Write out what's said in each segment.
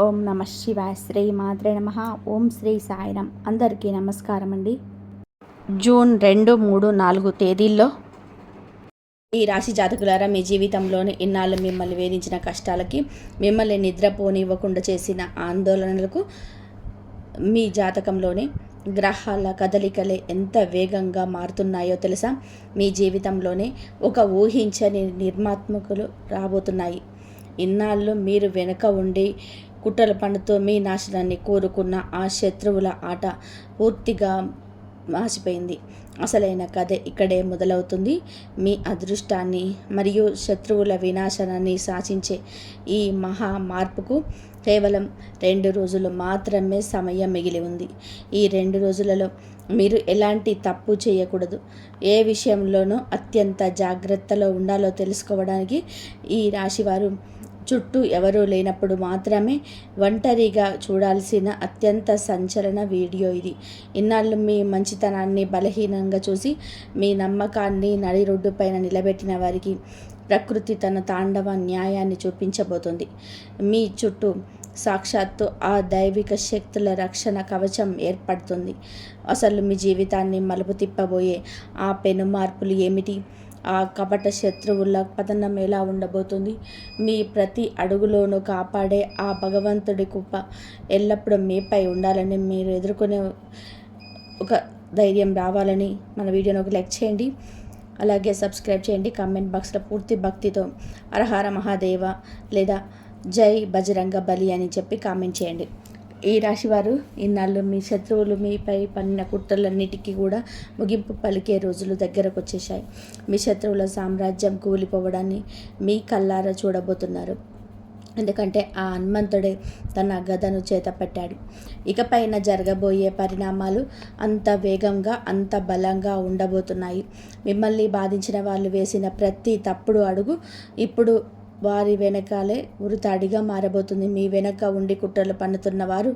ఓం నమ శివాయ. శ్రీ మాత్రే నమ. ఓం శ్రీ సాయిరాం. అందరికీ నమస్కారం అండి. జూన్ 2, 3, 4 తేదీల్లో ఈ రాశి జాతకులారా, మీ జీవితంలోని ఇన్నాళ్ళు మిమ్మల్ని వేధించిన కష్టాలకి, మిమ్మల్ని నిద్రపోనివ్వకుండా చేసిన ఆందోళనలకు మీ జాతకంలోని గ్రహాల కదలికలే ఎంత వేగంగా మారుతున్నాయో తెలుసా? మీ జీవితంలోనే ఒక ఊహించని నిర్మాత్మకులు రాబోతున్నాయి. ఇన్నాళ్ళు మీరు వెనుక ఉండి కుట్రల పన్నుతో మీ నాశనాన్ని కోరుకున్న ఆ శత్రువుల ఆట పూర్తిగా మాసిపోయింది. అసలైన కథ ఇక్కడే మొదలవుతుంది. మీ అదృష్టాన్ని మరియు శత్రువుల వినాశనాన్ని శాసించే ఈ మహా మార్పుకు కేవలం 2 రోజులు మాత్రమే సమయం మిగిలి ఉంది. ఈ 2 రోజులలో మీరు ఎలాంటి తప్పు చేయకూడదు, ఏ విషయంలోనూ అత్యంత జాగ్రత్తలో ఉండాలో తెలుసుకోవడానికి ఈ రాశివారు చుట్టూ ఎవరూ లేనప్పుడు మాత్రమే ఒంటరిగా చూడాల్సిన అత్యంత సంచలన వీడియో ఇది. ఇన్నాళ్ళు మీ మంచితనాన్ని బలహీనంగా చూసి మీ నమ్మకాన్ని నడిరోడ్డు పైన నిలబెట్టిన వారికి ప్రకృతి తన తాండవ న్యాయాన్ని చూపించబోతుంది. మీ చుట్టూ సాక్షాత్తు ఆ దైవిక శక్తుల రక్షణ కవచం ఏర్పడుతుంది. అసలు మీ జీవితాన్ని మలుపు తిప్పబోయే ఆ పెను మార్పులు ఏమిటి? ఆ కపట శత్రువుల పతనం ఎలా ఉండబోతుంది? మీ ప్రతి అడుగులోనూ కాపాడే ఆ భగవంతుడి కృప ఎల్లప్పుడూ మీపై ఉండాలని, మీరు ఎదుర్కొనే ఒక ధైర్యం రావాలని మన వీడియోని ఒక లైక్ చేయండి, అలాగే సబ్స్క్రైబ్ చేయండి. కామెంట్ బాక్స్లో పూర్తి భక్తితో హరహర మహాదేవ లేదా జై బజరంగ బలి అని చెప్పి కామెంట్ చేయండి. ఈ రాశివారు ఇన్నాళ్ళు మీ శత్రువులు మీపై పన్నిన కుట్రలన్నిటికీ కూడా ముగింపు పలికే రోజులు దగ్గరకు వచ్చేసాయి. మీ శత్రువుల సామ్రాజ్యం కూలిపోవడాన్ని మీ కళ్ళారా చూడబోతున్నారు. ఎందుకంటే ఆ హనుమంతుడే తన గదను చేతపట్టాడు. ఇకపైన జరగబోయే పరిణామాలు అంత వేగంగా, అంత బలంగా ఉండబోతున్నాయి. మిమ్మల్ని బాధించిన వాళ్ళు వేసిన ప్రతి తప్పుడు అడుగు ఇప్పుడు వారి వెనకాలే ఉరితాడిగా మారబోతుంది. మీ వెనక ఉండి కుట్రలు పన్నుతున్న వారు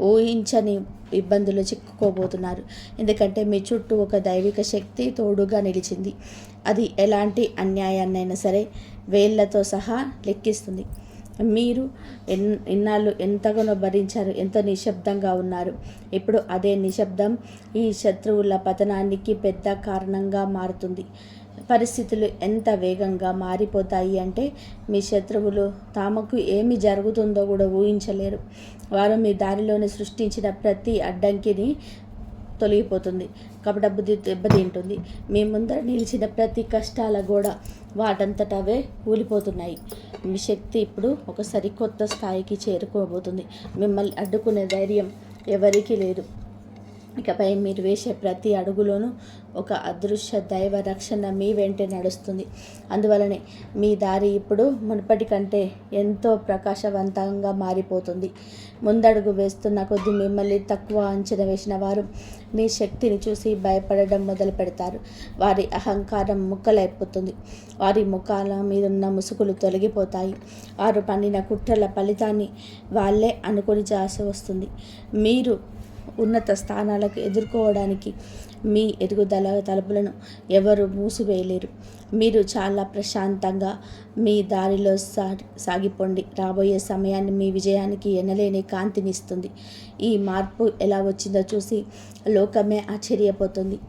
ఊహించని ఇబ్బందులు చిక్కుకోబోతున్నారు. ఎందుకంటే మీ చుట్టూ ఒక దైవిక శక్తి తోడుగా నిలిచింది. అది ఎలాంటి అన్యాయాన్నైనా సరే వేళ్లతో సహా లెక్కిస్తుంది. మీరు ఇన్నాళ్ళు ఎంతగానో భరించారు, ఎంతో నిశ్శబ్దంగా ఉన్నారు. ఇప్పుడు అదే నిశ్శబ్దం ఈ శత్రువుల పతనానికి పెద్ద కారణంగా మారుతుంది. పరిస్థితులు ఎంత వేగంగా మారిపోతాయి అంటే మీ శత్రువులు తమకు ఏమి జరుగుతుందో కూడా ఊహించలేరు. వారు మీ దారిలోనే సృష్టించిన ప్రతి అడ్డంకిని తొలగిపోతుంది. కపట బుద్ధి దెబ్బతింటుంది. మీ ముందర నిలిచిన ప్రతి కష్టాల గోడ వాటంతటవే కూలిపోతున్నాయి. మీ శక్తి ఇప్పుడు ఒక సరికొత్త స్థాయికి చేరుకోబోతుంది. మిమ్మల్ని అడ్డుకునే ధైర్యం ఎవరికీ లేదు. ఇకపై మీరు వేసే ప్రతి అడుగులోనూ ఒక అదృశ్య దైవ రక్షణ మీ వెంటే నడుస్తుంది. అందువలనే మీ దారి ఇప్పుడు మునుపటి కంటే ఎంతో ప్రకాశవంతంగా మారిపోతుంది. ముందడుగు వేస్తున్న కొద్దీ మిమ్మల్ని తక్కువ అంచనా వేసిన వారు మీ శక్తిని చూసి భయపడడం మొదలు పెడతారు. వారి అహంకారం ముక్కలైపోతుంది. వారి ముఖాల మీదున్న ముసుగులు తొలగిపోతాయి. వారు పన్నిన కుట్రల ఫలితాన్ని వాళ్ళే అనుకొని చేసి వస్తుంది. మీరు ఉన్నత స్థానాలకు ఎదుర్కోవడానికి మీ ఎదుగుదల తలుపులను ఎవరు మూసివేయలేరు. మీరు చాలా ప్రశాంతంగా మీ దారిలో సాగిపోండి. రాబోయే సమయాన్ని మీ విజయానికి ఎనలేని కాంతినిస్తుంది. ఈ మార్పు ఎలా వచ్చిందో చూసి లోకమే ఆశ్చర్యపోతుంది.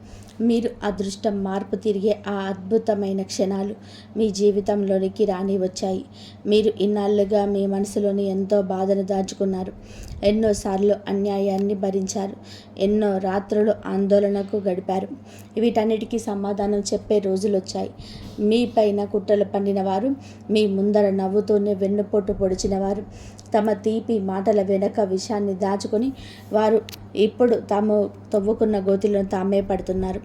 మీరు అదృష్టం మార్పు తిరిగే ఆ అద్భుతమైన క్షణాలు మీ జీవితంలోనికి రాని వచ్చాయి. మీరు ఇన్నాళ్ళుగా మీ మనసులోని ఎంతో బాధను దాచుకున్నారు. ఎన్నోసార్లు అన్యాయాన్ని భరించారు. ఎన్నో రాత్రులు ఆందోళనకు గడిపారు. వీటన్నిటికీ సమాధానం చెప్పే రోజులు వచ్చాయి. మీ పైన కుట్రలు పన్నిన వారు, మీ ముందర నవ్వుతూనే వెన్నుపోటు పొడిచిన వారు, తమ తీపి మాటల వెనక విషయాన్ని దాచుకొని వారు ఇప్పుడు తాము తవ్వుకున్న గోతిలో తామే పడుతున్నారు.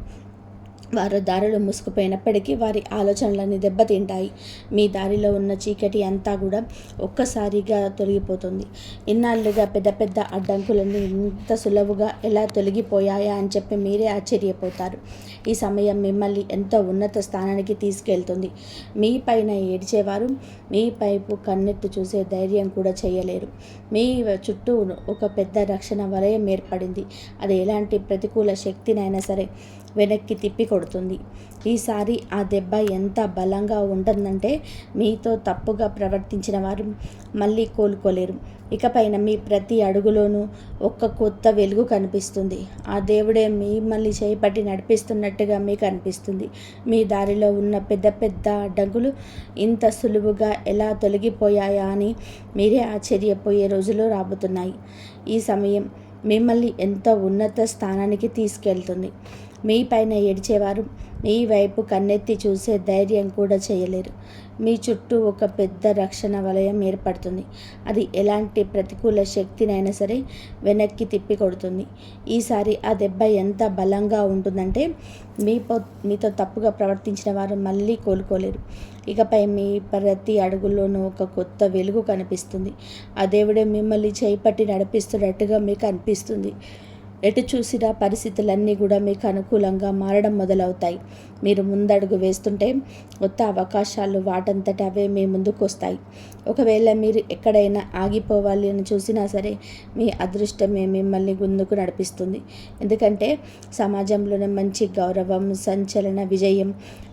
వారు దారిలో మూసుకుపోయినప్పటికీ వారి ఆలోచనలన్నీ దెబ్బతింటాయి. మీ దారిలో ఉన్న చీకటి అంతా కూడా ఒక్కసారిగా తొలగిపోతుంది. ఇన్నాళ్ళుగా పెద్ద పెద్ద అడ్డంకులన్నీ ఇంత సులువుగా ఎలా తొలగిపోయాయా అని చెప్పి మీరే ఆశ్చర్యపోతారు. ఈ సమయం మిమ్మల్ని ఎంతో ఉన్నత స్థానానికి తీసుకెళ్తుంది. మీ పైన ఏడ్చేవారు మీ పైపు కన్నెత్తి చూసే ధైర్యం కూడా చేయలేరు. మీ చుట్టూ ఒక పెద్ద రక్షణ వలయం ఏర్పడింది. అది ఎలాంటి ప్రతికూల శక్తినైనా సరే వెనక్కి తిప్పి కొడుతుంది. ఈసారి ఆ దెబ్బ ఎంత బలంగా ఉంటుందంటే మీతో తప్పుగా ప్రవర్తించిన వారు మళ్ళీ కోలుకోలేరు. ఇకపైన మీ ప్రతి అడుగులోనూ ఒక కొత్త వెలుగు కనిపిస్తుంది. ఆ దేవుడే మిమ్మల్ని చేపట్టి నడిపిస్తున్నట్టుగా మీకు అనిపిస్తుంది. మీ దారిలో ఉన్న పెద్ద పెద్ద అడ్డంకులు ఇంత సులువుగా ఎలా తొలగిపోయాయా అని మీరే ఆశ్చర్యపోయే రోజులు రాబోతున్నాయి. ఈ సమయం మిమ్మల్ని ఎంతో ఉన్నత స్థానానికి తీసుకెళ్తుంది. మీ పైన ఏడ్చేవారు మీ వైపు కన్నెత్తి చూసే ధైర్యం కూడా చేయలేరు. మీ చుట్టూ ఒక పెద్ద రక్షణ వలయం ఏర్పడుతుంది. అది ఎలాంటి ప్రతికూల శక్తినైనా సరే వెనక్కి తిప్పి కొడుతుంది. ఈసారి ఆ దెబ్బ ఎంత బలంగా ఉంటుందంటే మీతో తప్పుగా ప్రవర్తించిన వారు మళ్ళీ కోలుకోలేరు. ఇకపై మీ ప్రతి అడుగుల్లోనూ ఒక కొత్త వెలుగు కనిపిస్తుంది. ఆ దేవుడే మిమ్మల్ని చేపట్టి నడిపిస్తున్నట్టుగా మీకు అనిపిస్తుంది. ఎటు చూసినా పరిస్థితులన్నీ కూడా మీకు అనుకూలంగా మారడం మొదలవుతాయి. మీరు ముందడుగు వేస్తుంటే కొత్త అవకాశాలు వాటంతట అవే మీ ముందుకు వస్తాయి. ఒకవేళ మీరు ఎక్కడైనా ఆగిపోవాలి అని చూసినా సరే మీ అదృష్టమే మిమ్మల్ని ముందుకు నడిపిస్తుంది. ఎందుకంటే సమాజంలోనే మంచి గౌరవం, సంచలన విజయం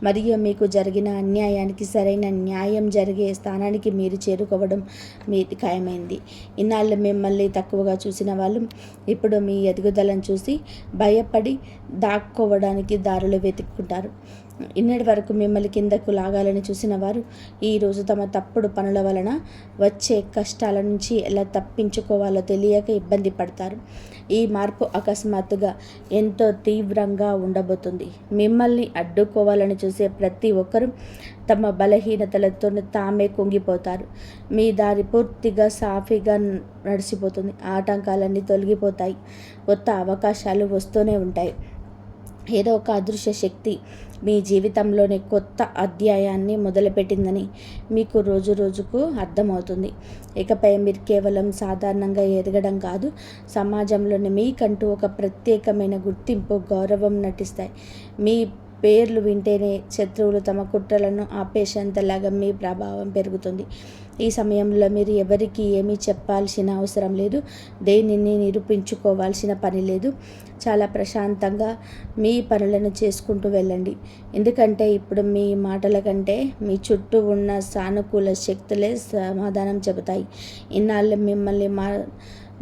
మరియు మీకు జరిగిన అన్యాయానికి సరైన న్యాయం జరిగే స్థానానికి మీరు చేరుకోవడం మీది ఖాయమైంది. ఇన్నాళ్ళు మిమ్మల్ని తక్కువగా చూసిన వాళ్ళు ఇప్పుడు మీ ఎదుగుదలను చూసి భయపడి దాక్కోవడానికి దారులు వెతుక్కుంటారు. ఇన్నటి వరకు మిమ్మల్ని కిందకు లాగాలని చూసిన వారు ఈరోజు తమ తప్పుడు పనుల వలన వచ్చే కష్టాల నుంచి ఎలా తప్పించుకోవాలో తెలియక ఇబ్బంది పడతారు. ఈ మార్పు అకస్మాత్తుగా ఎంతో తీవ్రంగా ఉండబోతుంది. మిమ్మల్ని అడ్డుకోవాలని చూసే ప్రతి ఒక్కరూ తమ బలహీనతలతో తామే కుంగిపోతారు. మీ దారి పూర్తిగా సాఫీగా నడిచిపోతుంది. ఆటంకాలన్నీ తొలగిపోతాయి. కొత్త అవకాశాలు వస్తూనే ఉంటాయి. ఏదో ఒక అదృశ్య శక్తి మీ జీవితంలోని కొత్త అధ్యాయాన్ని మొదలుపెట్టిందని మీకు రోజు రోజుకు అర్థమవుతుంది. ఇకపై మీరు కేవలం సాధారణంగా ఎదగడం కాదు, సమాజంలోని మీకంటూ ఒక ప్రత్యేకమైన గుర్తింపు, గౌరవం నటిస్తాయి. మీ పేర్లు వింటేనే శత్రువులు తమ కుట్రలను ఆపేసేంతలాగా మీ ప్రభావం పెరుగుతుంది. ఈ సమయంలో మీరు ఎవరికి ఏమీ చెప్పాల్సిన అవసరం లేదు, దేనిని నిరూపించుకోవాల్సిన పని లేదు. చాలా ప్రశాంతంగా మీ పనులను చేసుకుంటూ వెళ్ళండి. ఎందుకంటే ఇప్పుడు మీ మాటల కంటే మీ చుట్టూ ఉన్న సానుకూల శక్తులే సమాధానం చెబుతాయి. ఇన్నాళ్ళు మిమ్మల్ని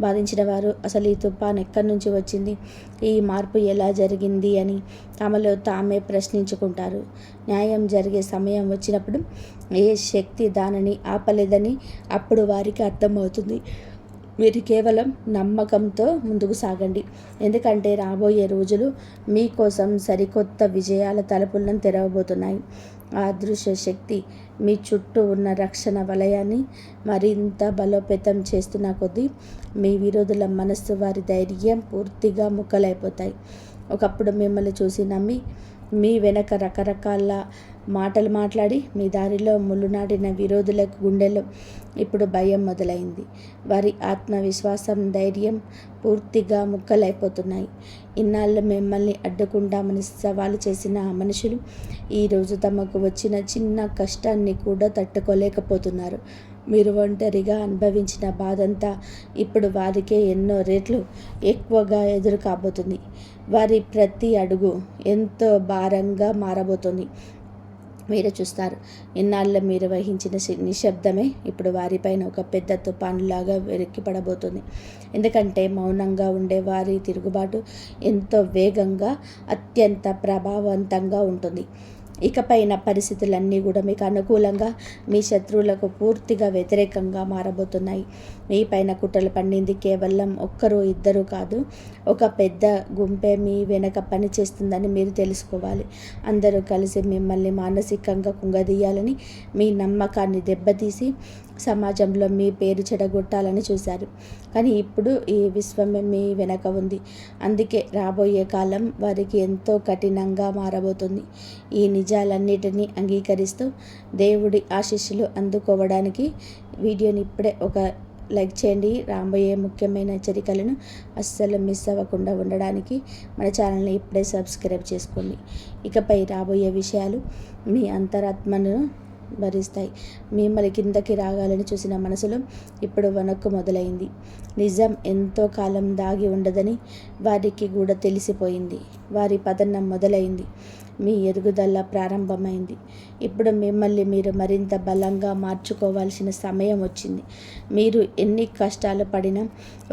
బాధించిన వారు అసలు ఈ తుఫాను ఎక్కడి నుంచి వచ్చింది, ఈ మార్పు ఎలా జరిగింది అని తమలో తామే ప్రశ్నించుకుంటారు. న్యాయం జరిగే సమయం వచ్చినప్పుడు ఏ శక్తి దానిని ఆపలేదని అప్పుడు వారికి అర్థమవుతుంది. మీరు కేవలం నమ్మకంతో ముందుకు సాగండి. ఎందుకంటే రాబోయే రోజులు మీకోసం సరికొత్త విజయాల తలుపులను తెరవబోతున్నాయి. ఆ అదృశ్య శక్తి మీ చుట్టూ ఉన్న రక్షణ వలయాన్ని మరింత బలోపేతం చేస్తున్న కొద్దీ మీ విరోధుల మనస్సు, వారి ధైర్యం పూర్తిగా ముక్కలైపోతాయి. ఒకప్పుడు మిమ్మల్ని చూసి నమ్మి మీ వెనక రకరకాల మాటలు మాట్లాడి మీ దారిలో ముళ్ళు నాటిన విరోధులకు గుండెలో ఇప్పుడు భయం మొదలైంది. వారి ఆత్మవిశ్వాసం, ధైర్యం పూర్తిగా ముక్కలైపోతున్నాయి. ఇన్నాళ్ళు మిమ్మల్ని అడ్డుకుంటామని సవాలు చేసిన ఆ మనుషులు ఈరోజు తమకు వచ్చిన చిన్న కష్టాన్ని కూడా తట్టుకోలేకపోతున్నారు. మీరు ఒంటరిగా అనుభవించిన బాధంతా ఇప్పుడు వారికే ఎన్నో రెట్లు ఎక్కువగా ఎదురు కాబోతుంది. వారి ప్రతి అడుగు ఎంతో భారంగా మారబోతుంది. మీరు చూస్తారు, ఇన్నాళ్ళు మీరు వహించిన నిశ్శబ్దమే ఇప్పుడు వారిపైన ఒక పెద్ద తుఫానులాగా వెనక్కిపడబోతుంది. ఎందుకంటే మౌనంగా ఉండే వారి తిరుగుబాటు ఎంతో వేగంగా, అత్యంత ప్రభావవంతంగా ఉంటుంది. ఇకపైన పరిస్థితులన్నీ కూడా మీకు అనుకూలంగా, మీ శత్రువులకు పూర్తిగా వ్యతిరేకంగా మారబోతున్నాయి. మీ పైన కుట్రలు పండింది కేవలం ఒక్కరు ఇద్దరు కాదు, ఒక పెద్ద గుంపే మీ వెనక పని చేస్తుందని మీరు తెలుసుకోవాలి. అందరూ కలిసి మిమ్మల్ని మానసికంగా కుంగదీయాలని, మీ నమ్మకాన్ని దెబ్బతీసి సమాజంలో మీ పేరు చెడగొట్టాలని చూశారు. కానీ ఇప్పుడు ఈ విశ్వమే మీ వెనక ఉంది. అందుకే రాబోయే కాలం వారికి ఎంతో కఠినంగా మారబోతుంది. ఈ నిజాలన్నిటినీ అంగీకరిస్తూ దేవుడి ఆశీస్సులు అందుకోవడానికి వీడియోని ఇప్పుడే ఒక లైక్ చేయండి. రాబోయే ముఖ్యమైన హెచ్చరికలను అస్సలు మిస్ అవ్వకుండా ఉండడానికి మన ఛానల్ని ఇప్పుడే సబ్స్క్రైబ్ చేసుకోండి. ఇకపై రాబోయే విషయాలు మీ అంతరాత్మను భరిస్తాయి. మిమ్మల్ని కిందకి రాగాలని చూసిన మనసులో ఇప్పుడు వణుకు మొదలైంది. నిజం ఎంతో కాలం దాగి ఉండదని వారికి కూడా తెలిసిపోయింది. వారి పతనం మొదలైంది. మీ ఎదుగుదల ప్రారంభమైంది. ఇప్పుడు మిమ్మల్ని మీరు మరింత బలంగా మార్చుకోవాల్సిన సమయం వచ్చింది. మీరు ఎన్ని కష్టాలు పడినా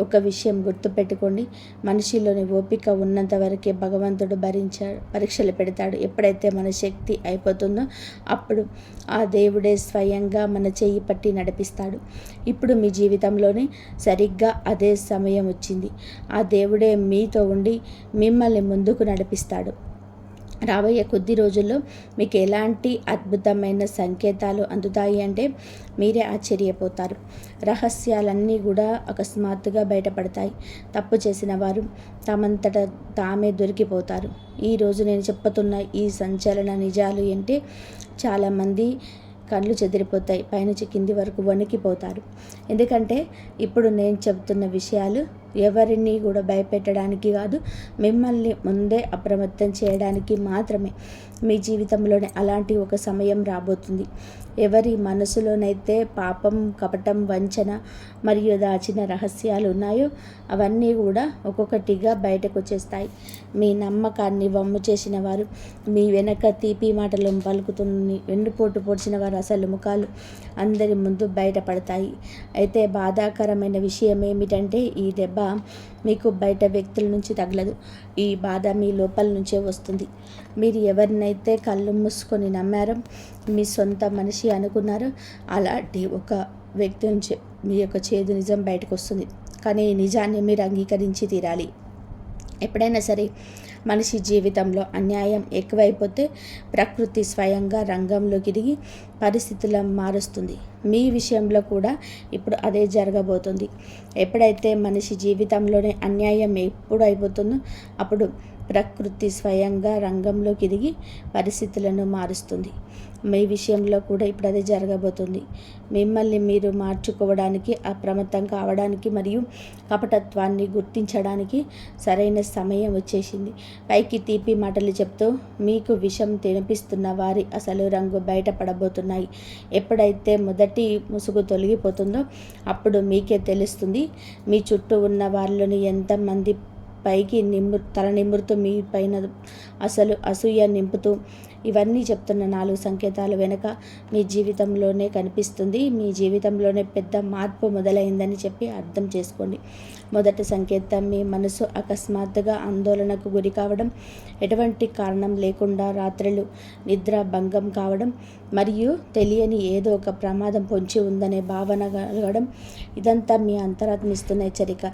ఒక విషయం గుర్తుపెట్టుకోండి, మనిషిలోని ఓపిక ఉన్నంత వరకే భగవంతుడు పరీక్షలు పెడతాడు. ఎప్పుడైతే మన శక్తి అయిపోతుందో అప్పుడు ఆ దేవుడే స్వయంగా మన చెయ్యి పట్టి నడిపిస్తాడు. ఇప్పుడు మీ జీవితంలోనే సరిగ్గా అదే సమయం వచ్చింది. ఆ దేవుడే మీతో ఉండి మిమ్మల్ని ముందుకు నడిపిస్తాడు. రాబోయే కొద్ది రోజుల్లో మీకు ఎలాంటి అద్భుతమైన సంకేతాలు అందుతాయి అంటే మీరే ఆశ్చర్యపోతారు. రహస్యాలన్నీ కూడా అకస్మాత్తుగా బయటపడతాయి. తప్పు చేసిన వారు తమంతట తామే దొరికిపోతారు. ఈరోజు నేను చెప్పుతున్న ఈ సంచలన నిజాలు అంటే చాలామంది కళ్ళు చెదిరిపోతాయి, పైనుంచి కింది వరకు వణికిపోతారు. ఎందుకంటే ఇప్పుడు నేను చెబుతున్న విషయాలు ఎవరిని కూడా భయపెట్టడానికి కాదు, మిమ్మల్ని ముందే అప్రమత్తం చేయడానికి మాత్రమే. మీ జీవితంలోనే అలాంటి ఒక సమయం రాబోతుంది. ఎవరి మనసులోనైతే పాపం, కపటం, వంచన మరియు దాచిన రహస్యాలు ఉన్నాయో అవన్నీ కూడా ఒక్కొక్కటిగా బయటకు వచ్చేస్తాయి. మీ నమ్మకాన్ని వమ్ము చేసిన వారు, మీ వెనక తీపి మాటలు పలుకుతున్న వెన్నుపోటు పొడిచిన వారు అసలు ముఖాలు అందరి ముందు బయటపడతాయి. అయితే బాధాకరమైన విషయం ఏమిటంటే ఈ దెబ్బ మీకు బయట వ్యక్తుల నుంచి తగలదు. ఈ బాధ మీ లోపల నుంచే వస్తుంది. మీరు ఎవరినైతే కళ్ళు మూసుకొని నమ్మారో, మీ సొంత మనిషి అనుకున్నారో అలాంటి ఒక వ్యక్తి నుంచి మీ యొక్క చేదు నిజం బయటకు వస్తుంది. కానీ ఈ నిజాన్ని మీరు అంగీకరించి తీరాలి. ఎప్పుడైనా సరే మనిషి జీవితంలో అన్యాయం ఎక్కువైపోతే ప్రకృతి స్వయంగా రంగంలోకి దిగి పరిస్థితులను మారుస్తుంది. మీ విషయంలో కూడా ఇప్పుడు అదే జరగబోతుంది. ఎప్పుడైతే మనిషి జీవితంలోనే అన్యాయం ఎప్పుడు అయిపోతుందో అప్పుడు ప్రకృతి స్వయంగా రంగంలోకి దిగి పరిస్థితులను మారుస్తుంది. మీ విషయంలో కూడా ఇప్పుడు అదే జరగబోతుంది. మిమ్మల్ని మీరు మార్చుకోవడానికి, అప్రమత్తం కావడానికి మరియు కపటత్వాన్ని గుర్తించడానికి సరైన సమయం వచ్చేసింది. పైకి తీపి మాటలు చెప్తూ మీకు విషం తినిపిస్తున్న వారి అసలు రంగు బయటపడబోతున్నాయి. ఎప్పుడైతే మొదటి ముసుగు తొలగిపోతుందో అప్పుడు మీకే తెలుస్తుంది మీ చుట్టూ ఉన్న వారిలోని ఎంతమంది పైకి తల నిమురుతూ మీ పైన అసలు అసూయ నింపుతూ ఇవన్నీ చెప్తున్న 4 సంకేతాలు వెనుక మీ జీవితంలోనే కనిపిస్తుంది. మీ జీవితంలోనే పెద్ద మార్పు మొదలైందని చెప్పి అర్థం చేసుకోండి. మొదటి సంకేతం, మీ మనసు అకస్మాత్తుగా ఆందోళనకు గురి కావడం, ఎటువంటి కారణం లేకుండా రాత్రులు నిద్ర భంగం కావడం మరియు తెలియని ఏదో ఒక ప్రమాదం పొంచి ఉందనే భావన కలగడం. ఇదంతా మీ అంతరాత్మ ఇస్తున్న హెచ్చరిక.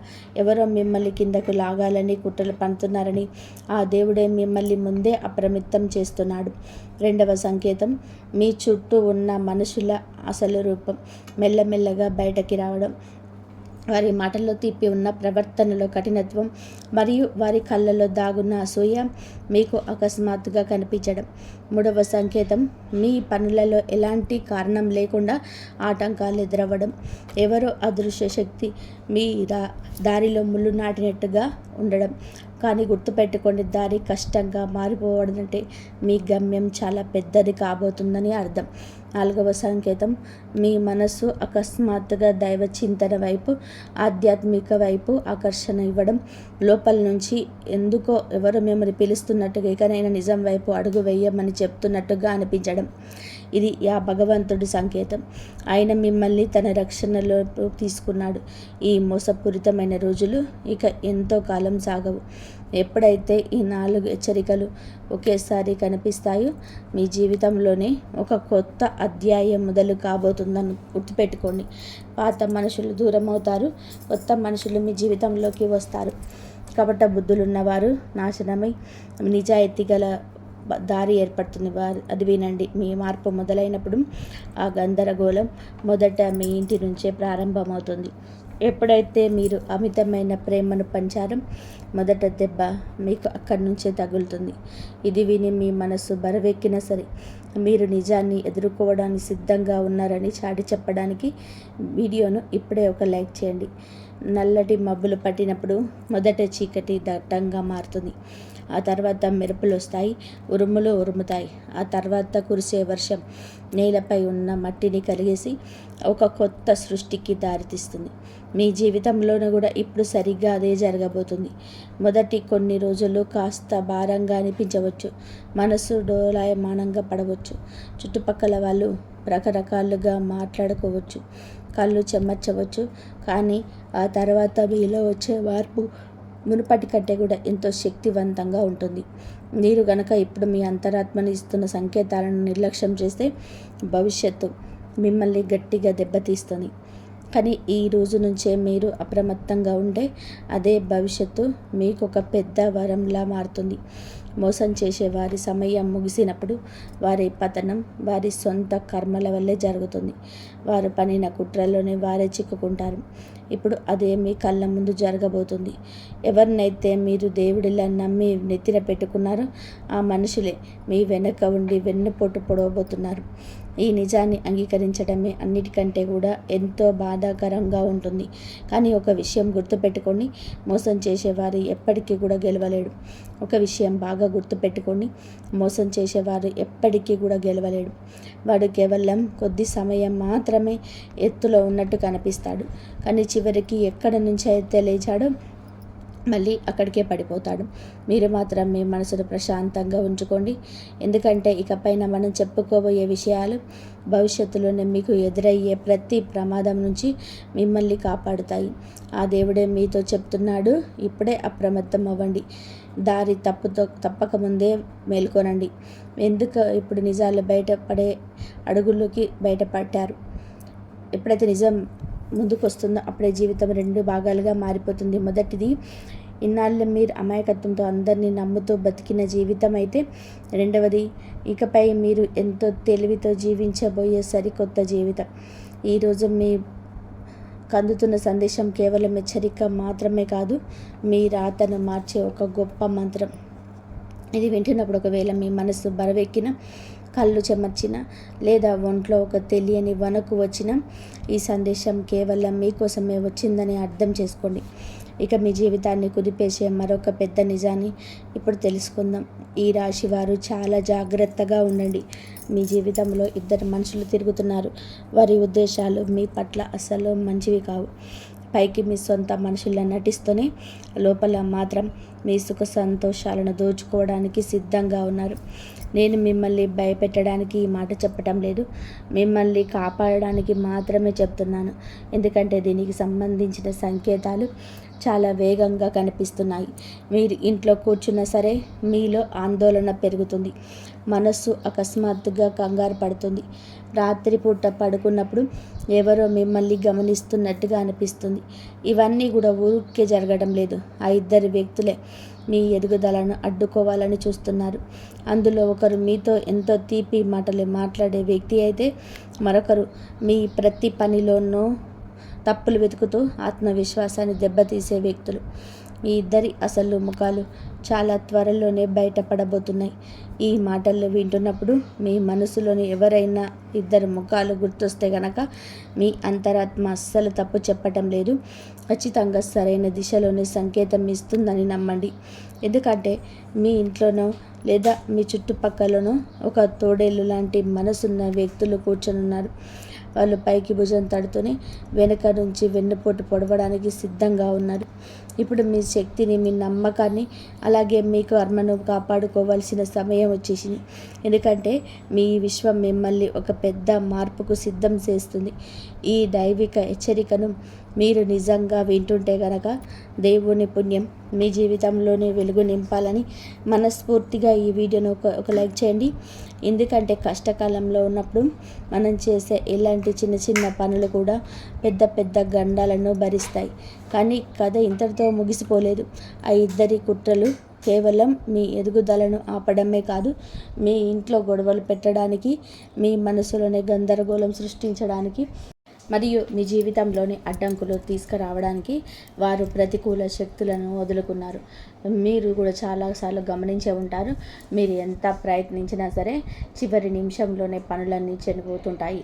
ఎవరో మిమ్మల్ని కిందకు లాగాలని కుట్రలు పన్నుతున్నారని ఆ దేవుడే మిమ్మల్ని ముందే అప్రమత్తం చేస్తున్నాడు. రెండవ సంకేతం, మీ చుట్టూ ఉన్న మనుషుల అసలు రూపం మెల్లమెల్లగా బయటకి రావడం. వారి మాటల్లో తీపి ఉన్న ప్రవర్తనలో కఠినత్వం మరియు వారి కళ్ళలో దాగున్న అసూయ మీకు అకస్మాత్తుగా కనిపించడం. మూడవ సంకేతం, మీ పనులలో ఎలాంటి కారణం లేకుండా ఆటంకాలు ఎదురవ్వడం. ఎవరో అదృశ్య శక్తి మీ దారిలో ముళ్ళు నాటినట్టుగా ఉండడం. కానీ గుర్తుపెట్టుకోండి, దారి కష్టంగా మారిపోవడంటే మీ గమ్యం చాలా పెద్దది కాబోతుందని అర్థం. నాలుగవ సంకేతం, మీ మనసు అకస్మాత్తుగా దైవ చింతన వైపు, ఆధ్యాత్మిక వైపు ఆకర్షణ ఇవ్వడం. లోపల నుంచి ఎందుకో ఎవరు మిమ్మల్ని పిలుస్తున్నట్టుగా, ఇకనైనా నిజం వైపు అడుగు వేయమని చెప్తున్నట్టుగా అనిపించడం. ఇది ఆ భగవంతుడి సంకేతం. ఆయన మిమ్మల్ని తన రక్షణలో తీసుకున్నాడు. ఈ మోసపూరితమైన రోజులు ఇక ఎంతో కాలం సాగవు. ఎప్పుడైతే ఈ 4 హెచ్చరికలు ఒకేసారి కనిపిస్తాయో మీ జీవితంలోనే ఒక కొత్త అధ్యాయం మొదలు కాబోతుందని గుర్తుపెట్టుకోండి. పాత మనుషులు దూరం అవుతారు, కొత్త మనుషులు మీ జీవితంలోకి వస్తారు. కపట బుద్ధులున్నవారు నాశనమై నిజాయితీ గల దారి ఏర్పడుతుంది. అది వినండి. మీ మార్పు మొదలైనప్పుడు ఆ గందరగోళం మొదట మీ ఇంటి నుంచే ప్రారంభమవుతుంది. ఎప్పుడైతే మీరు అమితమైన ప్రేమను పంచారో మొదట దెబ్బ మీకు అక్కడి నుంచే తగులుతుంది. ఇది విని మీ మనసు బరువెక్కినా సరే మీరు నిజాన్ని ఎదుర్కోవడానికి సిద్ధంగా ఉన్నారని చాటి చెప్పడానికి వీడియోను ఇప్పుడే ఒక లైక్ చేయండి. నల్లటి మబ్బులు పట్టినప్పుడు మొదట చీకటి దట్టంగా మారుతుంది. ఆ తర్వాత మెరుపులు వస్తాయి, ఉరుములు ఉరుముతాయి. ఆ తర్వాత కురిసే వర్షం నేలపై ఉన్న మట్టిని కలిగేసి ఒక కొత్త సృష్టికి దారితీస్తుంది. మీ జీవితంలోనూ కూడా ఇప్పుడు సరిగ్గా అదే జరగబోతుంది. మొదటి కొన్ని రోజులు కాస్త భారంగా అనిపించవచ్చు, మనసు డోలాయమానంగా పడవచ్చు, చుట్టుపక్కల వాళ్ళు రకరకాలుగా మాట్లాడుకోవచ్చు, కళ్ళు చెమర్చవచ్చు. కానీ ఆ తర్వాత మీలో వచ్చే మార్పు మునుపటి కంటే కూడా ఎంతో శక్తివంతంగా ఉంటుంది. మీరు గనక ఇప్పుడు మీ అంతరాత్మని ఇస్తున్న సంకేతాలను నిర్లక్ష్యం చేస్తే భవిష్యత్తు మిమ్మల్ని గట్టిగా దెబ్బతీస్తుంది. కానీ ఈ రోజు నుంచే మీరు అప్రమత్తంగా ఉంటే అదే భవిష్యత్తు మీకు ఒక పెద్ద వరంలా మారుతుంది. మోసం చేసే వారి సమయం ముగిసినప్పుడు వారి పతనం వారి సొంత కర్మల వల్లే జరుగుతుంది. వారు పనిన కుట్రలోనే వారే చిక్కుకుంటారు. ఇప్పుడు అదే మీ కళ్ళ ముందు జరగబోతుంది. ఎవరినైతే మీరు దేవుడిలా నమ్మి నెత్తిన పెట్టుకున్నారో ఆ మనుషులే మీ వెనక ఉండి వెన్నుపోటు పొడవబోతున్నారు. ఈ నిజాన్ని అంగీకరించడమే అన్నిటికంటే కూడా ఎంతో బాధాకరంగా ఉంటుంది. కానీ ఒక విషయం గుర్తుపెట్టుకోండి, మోసం చేసేవారు ఎప్పటికీ కూడా గెలవలేడు. ఒక విషయం బాగా గుర్తుపెట్టుకోండి, మోసం చేసేవారు ఎప్పటికీ కూడా గెలవలేడు. వాడు కేవలం కొద్ది సమయం మాత్రమే ఎత్తులో ఉన్నట్టు కనిపిస్తాడు, కానీ చివరికి ఎక్కడ నుంచి అయితే లేచాడో మళ్ళీ అక్కడికే పడిపోతాడు. మీరు మాత్రం మీ మనసును ప్రశాంతంగా ఉంచుకోండి. ఎందుకంటే ఇకపైన మనం చెప్పుకోబోయే విషయాలు భవిష్యత్తులోనే మీకు ఎదురయ్యే ప్రతి ప్రమాదం నుంచి మిమ్మల్ని కాపాడుతాయి. ఆ దేవుడే మీతో చెప్తున్నాడు, ఇప్పుడే అప్రమత్తం అవ్వండి. దారి తప్పకముందే మేల్కొనండి. ఎందుకు ఇప్పుడు నిజాలు బయటపడే అడుగుల్లోకి బయటపడ్డారు. ఎప్పుడైతే నిజం ముందుకు వస్తుందో అప్పుడే జీవితం 2 భాగాలుగా మారిపోతుంది. మొదటిది, ఇన్నాళ్ళు మీరు అమాయకత్వంతో అందరినీ నమ్ముతూ బతికిన జీవితం అయితే, రెండవది ఇకపై మీరు ఎంతో తెలివితో జీవించబోయే సరికొత్త జీవితం. ఈరోజు మీ కందుతున్న సందేశం కేవలం హెచ్చరిక మాత్రమే కాదు, మీ రాతను మార్చే ఒక గొప్ప మంత్రం. ఇది వింటున్నప్పుడు ఒకవేళ మీ మనసు బరువెక్కిన, కళ్ళు చెమర్చిన, లేదా ఒంట్లో ఒక తెలియని వణుకు వచ్చిన, ఈ సందేశం కేవలం మీకోసమే వచ్చిందని అర్థం చేసుకోండి. ఇక మీ జీవితాన్ని కుదిపేసే మరొక పెద్ద నిజాన్ని ఇప్పుడు తెలుసుకుందాం. ఈ రాశి వారు చాలా జాగ్రత్తగా ఉండండి. మీ జీవితంలో 2 మనుషులు తిరుగుతున్నారు. వారి ఉద్దేశాలు మీ పట్ల అస్సలు మంచివి కావు. పైకి మీ సొంత మనుషుల్లా నటిస్తూనే లోపల మాత్రం మీ సుఖ సంతోషాలను దోచుకోవడానికి సిద్ధంగా ఉన్నారు. నేను మిమ్మల్ని భయపెట్టడానికి ఈ మాట చెప్పటం లేదు, మిమ్మల్ని కాపాడడానికి మాత్రమే చెప్తున్నాను. ఎందుకంటే దీనికి సంబంధించిన సంకేతాలు చాలా వేగంగా కనిపిస్తున్నాయి. మీరు ఇంట్లో కూర్చున్నా సరే మీలో ఆందోళన పెరుగుతుంది, మనస్సు అకస్మాత్తుగా కంగారు పడుతుంది. రాత్రిపూట పడుకున్నప్పుడు ఎవరో మిమ్మల్ని గమనిస్తున్నట్టుగా అనిపిస్తుంది. ఇవన్నీ కూడా ఊరికే జరగడం లేదు. ఆ 2 వ్యక్తులే మీ ఎదుగుదలను అడ్డుకోవాలని చూస్తున్నారు. అందులో ఒకరు మీతో ఎంతో తీపి మాటలు మాట్లాడే వ్యక్తి అయితే, మరొకరు మీ ప్రతి పనిలోనూ తప్పులు వెతుకుతూ ఆత్మవిశ్వాసాన్ని దెబ్బతీసే వ్యక్తులు. ఈ 2 అసలు ముఖాలు చాలా త్వరలోనే బయటపడబోతున్నాయి. ఈ మాటలు వింటున్నప్పుడు మీ మనసులోని ఎవరైనా 2 ముఖాలు గుర్తొస్తే గనక మీ అంతరాత్మ అస్సలు తప్పు చెప్పటం లేదు, ఖచ్చితంగా సరైన దిశలోనే సంకేతం ఇస్తుందని నమ్మండి. ఎందుకంటే మీ ఇంట్లోనో లేదా మీ చుట్టుపక్కలనో ఒక తోడేళ్ళు లాంటి మనసున్న వ్యక్తులు కూర్చొనున్నారు. వాళ్ళు పైకి భుజం తడుతూనే వెనక నుంచి వెన్నుపోటు పొడవడానికి సిద్ధంగా ఉన్నారు. ఇప్పుడు మీ శక్తిని, మీ నమ్మకాన్ని, అలాగే మీ కర్మను కాపాడుకోవాల్సిన సమయం వచ్చేసింది. ఎందుకంటే మీ విశ్వం మిమ్మల్ని ఒక పెద్ద మార్పుకు సిద్ధం చేస్తుంది. ఈ దైవిక హెచ్చరికను మీరు నిజంగా వింటుంటే గనక దేవుని పుణ్యం మీ జీవితంలోనే వెలుగు నింపాలని మనస్ఫూర్తిగా ఈ వీడియోను ఒక లైక్ చేయండి. ఎందుకంటే కష్టకాలంలో ఉన్నప్పుడు మనం చేసే ఇలాంటి చిన్న చిన్న పనులు కూడా పెద్ద పెద్ద గండాలను భరిస్తాయి. కానీ కథ ఇంతటితో ముగిసిపోలేదు. ఆ 2 కుట్రలు కేవలం మీ ఎదుగుదలను ఆపడమే కాదు, మీ ఇంట్లో గొడవలు పెట్టడానికి, మీ మనసులోనే గందరగోళం సృష్టించడానికి మరియు మీ జీవితంలోని అడ్డంకులు తీసుకురావడానికి వారు ప్రతికూల శక్తులను వదులుకున్నారు. మీరు కూడా చాలాసార్లు గమనించే ఉంటారు, మీరు ఎంత ప్రయత్నించినా సరే చివరి నిమిషంలోనే పనులన్నీ చెనిపోతుంటాయి.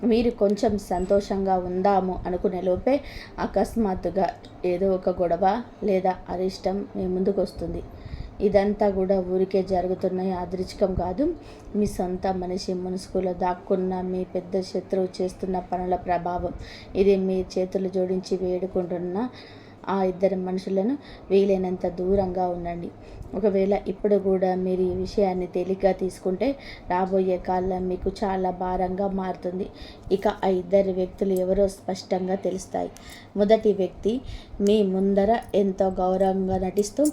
మీరు కొంచెం సంతోషంగా ఉందాము అనుకునే లోపే అకస్మాత్తుగా ఏదో ఒక గొడవ లేదా అరిష్టం మీ ముందుకు వస్తుంది. ఇదంతా కూడా ఊరికే జరుగుతున్న యాదృచ్ఛికం కాదు. మీ సొంత మనిషి ముసుగులో దాక్కున్న మీ పెద్ద శత్రువు చేస్తున్న పనుల ప్రభావం. ఇది మీ చేతులు జోడించి వేడుకుంటున్న ఆ ఇద్దరు మనుషులను వీలైనంత దూరంగా ఉండండి. ఒకవేళ ఇప్పుడు కూడా మీరు ఈ విషయాన్ని తేలిగ్గా తీసుకుంటే రాబోయే కాలం మీకు చాలా భారంగా మారుతుంది. ఇక ఆ ఇద్దరు వ్యక్తులు ఎవరో స్పష్టంగా తెలుస్తాయి. మొదటి వ్యక్తి మీ ముందర ఎంతో గౌరవంగా నటిస్తూ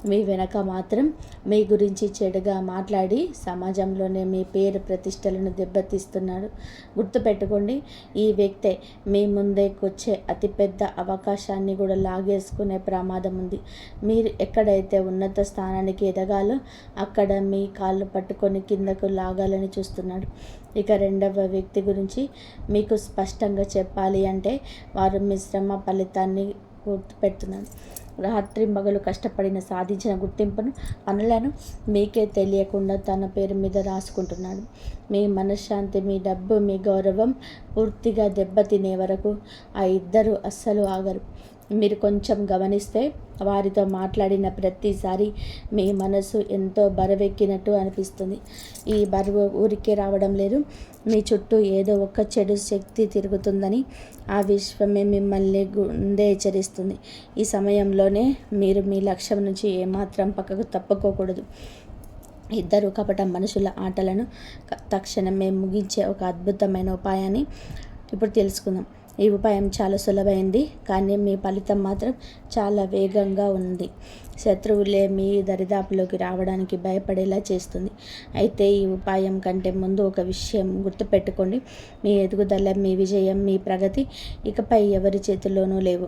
మీ వెనక మాత్రం మీ గురించి చెడుగా మాట్లాడి సమాజంలోనే మీ పేరు ప్రతిష్టలను దెబ్బతీస్తున్నాడు. గుర్తుపెట్టుకోండి, ఈ వ్యక్తే మీ ముందేకొచ్చే అతిపెద్ద అవకాశాన్ని కూడా లాగేసుకునే ప్రమాదం ఉంది. మీరు ఎక్కడైతే ఉన్నత స్థానానికి ఎదగాలో అక్కడ మీ కాళ్ళు పట్టుకొని కిందకు లాగాలని చూస్తున్నాడు. ఇక రెండవ వ్యక్తి గురించి మీకు స్పష్టంగా చెప్పాలి అంటే వారు మీ శ్రమ ఫలితాన్ని గుర్తుపెడుతున్నాడు. రాత్రి మగలు కష్టపడిన సాధించిన గుర్తింపును పనులను మీకే తెలియకుండా తన పేరు మీద రాసుకుంటున్నాడు. మీ మనశ్శాంతి, మీ డబ్బు, మీ గౌరవం పూర్తిగా దెబ్బతినే వరకు ఆ ఇద్దరు అస్సలు ఆగరు. మీరు కొంచెం గమనిస్తే వారితో మాట్లాడిన ప్రతిసారి మీ మనసు ఎంతో బరువెక్కినట్టు అనిపిస్తుంది. ఈ బరువు ఊరికే రావడం లేదు. మీ చుట్టూ ఏదో ఒక చెడు శక్తి తిరుగుతుందని ఆ విశ్వమే మిమ్మల్ని గుండె హెచ్చరిస్తుంది. ఈ సమయంలోనే మీరు మీ లక్ష్యం నుంచి ఏమాత్రం పక్కకు తప్పుకోకూడదు. ఇద్దరు కపట మనుషుల ఆటలను తక్షణమే ముగించే ఒక అద్భుతమైన ఉపాయాన్ని ఇప్పుడు తెలుసుకుందాం. ఈ ఉపాయం చాలా సులభమైంది, కానీ మీ ఫలితం మాత్రం చాలా వేగంగా ఉంది. శత్రువులే మీ దరిదాపులోకి రావడానికి భయపడేలా చేస్తుంది. అయితే ఈ ఉపాయం కంటే ముందు ఒక విషయం గుర్తుపెట్టుకోండి. మీ ఎదుగుదల, మీ విజయం, మీ ప్రగతి ఇకపై ఎవరి చేతుల్లోనూ లేవు.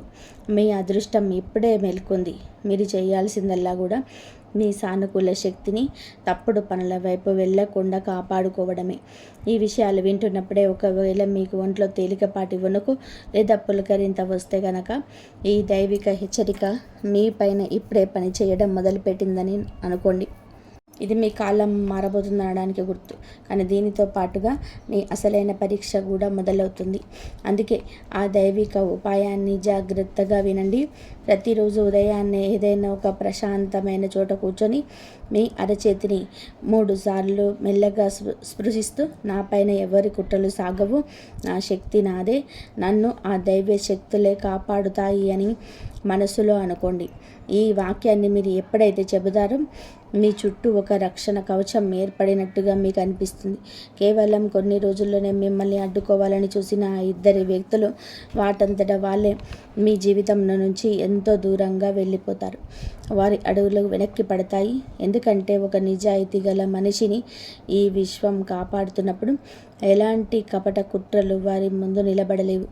మీ అదృష్టం ఇప్పుడే మేల్కొంది. మీరు చేయాల్సిందల్లా కూడా మీ సానుకూల శక్తిని తప్పుడు పనుల వైపు వెళ్ళకుండా కాపాడుకోవడమే. ఈ విషయాలు వింటున్నప్పుడే ఒకవేళ మీకు ఒంట్లో తేలికపాటి వణుకు లేదా పులకరింత వస్తే గనక ఈ దైవిక హెచ్చరిక మీ పైన ఇప్పుడే పని చేయడం మొదలుపెట్టిందని అనుకోండి. ఇది మీ కాలం మారబోతుందనడానికి గుర్తు. కానీ దీనితో పాటుగా మీ అసలైన పరీక్ష కూడా మొదలవుతుంది. అందుకే ఆ దైవిక ఉపాయాన్ని జాగ్రత్తగా వినండి. ప్రతిరోజు ఉదయాన్నే ఏదైనా ఒక ప్రశాంతమైన చోట కూర్చొని మీ అరచేతిని 3 సార్లు మెల్లగా స్పృశిస్తూ నా పైన ఎవరి కుట్రలు సాగవు, నా శక్తి నాదే, నన్ను ఆ దైవ శక్తులే కాపాడుతాయి అని మనసులో అనుకోండి. ఈ వాక్యాన్ని మీరు ఎప్పుడైతే చెబుతారో మీ చుట్టూ ఒక రక్షణ కవచం ఏర్పడినట్టుగా మీకు అనిపిస్తుంది. కేవలం కొన్ని రోజుల్లోనే మిమ్మల్ని అడ్డుకోవాలని చూసిన ఆ ఇద్దరి వ్యక్తులు వాటంతట వాళ్ళే మీ జీవితంలో నుంచి ఎంతో దూరంగా వెళ్ళిపోతారు. వారి అడుగులు వెనక్కి పడతాయి. ఎందుకంటే ఒక నిజాయితీ గల మనిషిని ఈ విశ్వం కాపాడుతున్నప్పుడు ఎలాంటి కపట కుట్రలు వారి ముందు నిలబడలేవు.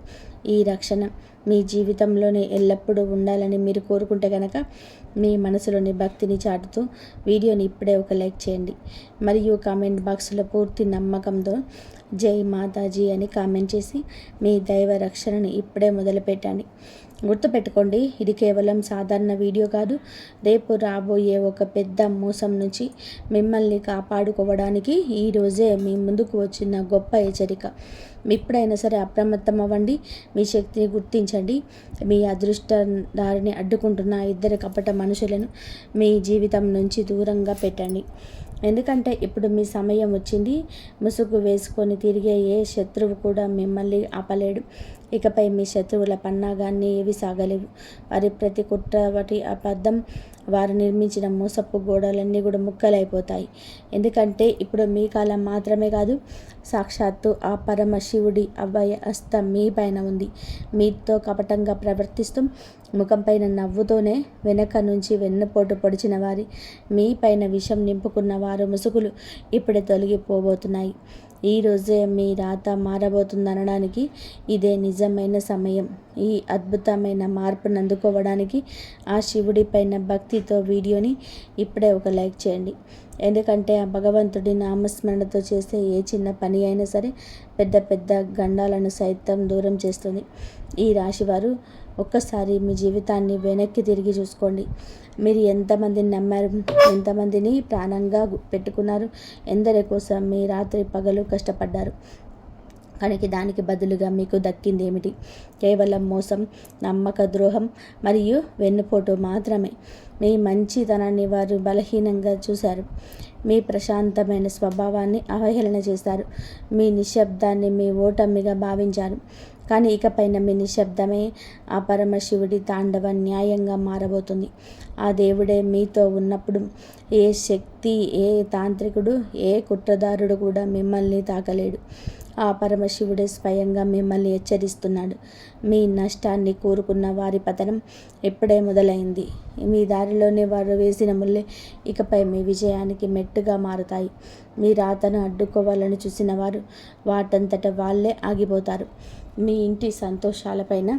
ఈ రక్షణ మీ జీవితంలోనే ఎల్లప్పుడూ ఉండాలని మీరు కోరుకుంటే కనుక మీ మనసులోని భక్తిని చాటుతూ వీడియోని ఇప్పుడే ఒక లైక్ చేయండి. మరియు కామెంట్ బాక్స్లో పూర్తి నమ్మకంతో జై మాతాజీ అని కామెంట్ చేసి మీ దైవ రక్షణను ఇప్పుడే మొదలుపెట్టండి. గుర్తుపెట్టుకోండి, ఇది కేవలం సాధారణ వీడియో కాదు. రేపు రాబోయే ఒక పెద్ద మోసం నుంచి మిమ్మల్ని కాపాడుకోవడానికి ఈరోజే మీ ముందుకు వచ్చిన గొప్ప హెచ్చరిక. ఎప్పుడైనా సరే అప్రమత్తం అవ్వండి. మీ శక్తిని గుర్తించండి. మీ అదృష్ట దారిని అడ్డుకుంటున్న ఇద్దరు కపట మనుషులను మీ జీవితం నుంచి దూరంగా పెట్టండి. ఎందుకంటే ఇప్పుడు మీ సమయం వచ్చింది. ముసుగు వేసుకొని తిరిగే ఏ శత్రువు కూడా మిమ్మల్ని ఆపలేడు. ఇకపై మీ శత్రువుల పన్నాగాన్ని ఏవి సాగలేవు. వారి ప్రతి కుట్ర, వాటి అబద్ధం, వారు నిర్మించిన మోసపు గోడలన్నీ కూడా ముక్కలైపోతాయి. ఎందుకంటే ఇప్పుడు మీ కాలం మాత్రమే కాదు, సాక్షాత్తు ఆ పరమశివుడి అభయ హస్తం మీ పైన ఉంది. మీతో కపటంగా ప్రవర్తిస్తూ ముఖంపైన నవ్వుతోనే వెనక నుంచి వెన్నుపోటు పొడిచిన వారి, మీ పైన విషం నింపుకున్న వారు ముసుగులు ఇప్పుడే తొలగిపోబోతున్నాయి. ఈరోజే మీ రాత మారబోతుందనడానికి ఇదే నిజమైన సమయం. ఈ అద్భుతమైన మార్పును అందుకోవడానికి ఆ శివుడి పైన భక్తితో వీడియోని ఇప్పుడే ఒక లైక్ చేయండి. ఎందుకంటే ఆ భగవంతుడి నామస్మరణతో చేసే ఏ చిన్న పని అయినా సరే పెద్ద పెద్ద గండాలను సైతం దూరం చేస్తుంది. ఈ రాశివారు ఒక్కసారి మీ జీవితాన్ని వెనక్కి తిరిగి చూసుకోండి. మీరు ఎంతమందిని నమ్మారు, ఎంతమందిని ప్రాణంగా పెట్టుకున్నారు, ఎందరి కోసం మీ రాత్రి పగలు కష్టపడ్డారు. కనుక దానికి బదులుగా మీకు దక్కింది ఏమిటి? కేవలం మోసం, నమ్మక ద్రోహం మరియు వెన్నుపోటు మాత్రమే. మీ మంచితనాన్ని వారు బలహీనంగా చూశారు. మీ ప్రశాంతమైన స్వభావాన్ని అవహేళన చేశారు. మీ నిశ్శబ్దాన్ని మీ ఓటమిగా భావించారు. కానీ ఇకపైన మీ నిశ్శబ్దమే ఆ పరమశివుడి తాండవ న్యాయంగా మారబోతుంది. ఆ దేవుడే మీతో ఉన్నప్పుడు ఏ శక్తి, ఏ తాంత్రికుడు, ఏ కుట్రదారుడు కూడా మిమ్మల్ని తాకలేడు. ఆ పరమశివుడే స్వయంగా మిమ్మల్ని హెచ్చరిస్తున్నాడు. మీ నష్టాన్ని కోరుకున్న వారి పతనం ఎప్పుడే మొదలైంది. మీ దారిలోనే వారు వేసిన ముళ్ళే ఇకపై మీ విజయానికి మెట్టుగా మారుతాయి. మీ రాతను అడ్డుకోవాలని చూసిన వారు వాటంతట వాళ్ళే ఆగిపోతారు. మీ ఇంటి సంతోషాలపైన,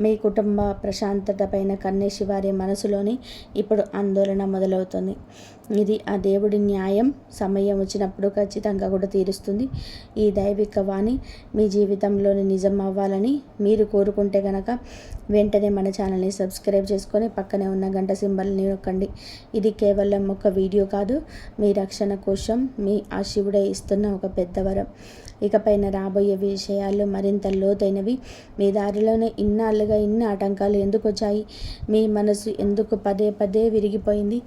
మీ కుటుంబ ప్రశాంతతపైన కన్నేసి వారి మనసులోని ఇప్పుడు ఆందోళన మొదలవుతుంది. ఇది ఆ దేవుడి న్యాయం సమయం వచ్చినప్పుడు ఖచ్చితంగా కూడా తీరుస్తుంది. ఈ దైవిక వాణి మీ జీవితంలోని నిజం అవ్వాలని మీరు కోరుకుంటే కనుక వెంటనే మన ఛానల్ని సబ్స్క్రైబ్ చేసుకొని పక్కనే ఉన్న గంట సింబల్ని నొక్కండి. ఇది కేవలం ఒక వీడియో కాదు, మీ రక్షణ కోసం మీ ఆ శివుడే ఇస్తున్న ఒక పెద్ద వరం. ఇకపైన రాబోయే విషయాలు మరింత లోతైనవి. మీ దారిలోనే ఇన్నాళ్ళుగా ఇన్ని ఆటంకాలు ఎందుకు వచ్చాయి? మీ మనసు ఎందుకు పదే పదే విరిగిపోయింది?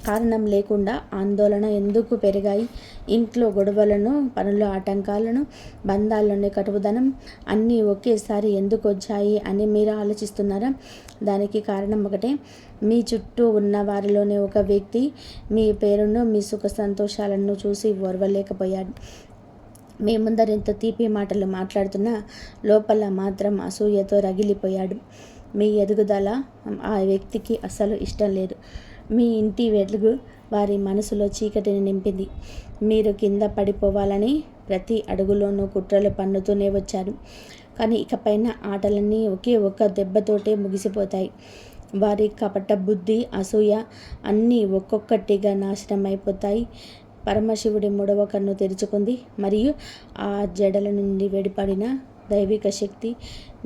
కారణం లేకుండా ఆందోళన ఎందుకు పెరిగాయి? ఇంట్లో గొడవలను, పనుల ఆటంకాలను, బంధాల్లోని కటువుదనం అన్నీ ఒకేసారి ఎందుకు వచ్చాయి అని మీరు ఆలోచిస్తున్నారా? దానికి కారణం ఒకటే. మీ చుట్టూ ఉన్న వారిలోనే ఒక వ్యక్తి మీ పేరును, మీ సుఖ సంతోషాలను చూసి ఓర్వలేకపోయాడు. మీ ముందర ఎంత తీపి మాటలు మాట్లాడుతున్నా లోపల మాత్రం అసూయతో రగిలిపోయాడు. మీ ఎదుగుదల ఆ వ్యక్తికి అసలు ఇష్టం లేదు. మీ ఇంటి వెలుగు వారి మనసులో చీకటిని నింపింది. మీరు కింద పడిపోవాలని ప్రతి అడుగులోనూ కుట్రలు పన్నుతూనే వచ్చారు. కానీ ఇకపైన ఆటలన్నీ ఒకే ఒక్క దెబ్బతోటే ముగిసిపోతాయి. వారి కపట బుద్ధి, అసూయ అన్నీ ఒక్కొక్కటిగా నాశనం అయిపోతాయి. పరమశివుడి మూడవ కన్ను తెరుచుకుంది మరియు ఆ జడల నుండి వెడిపడిన దైవిక శక్తి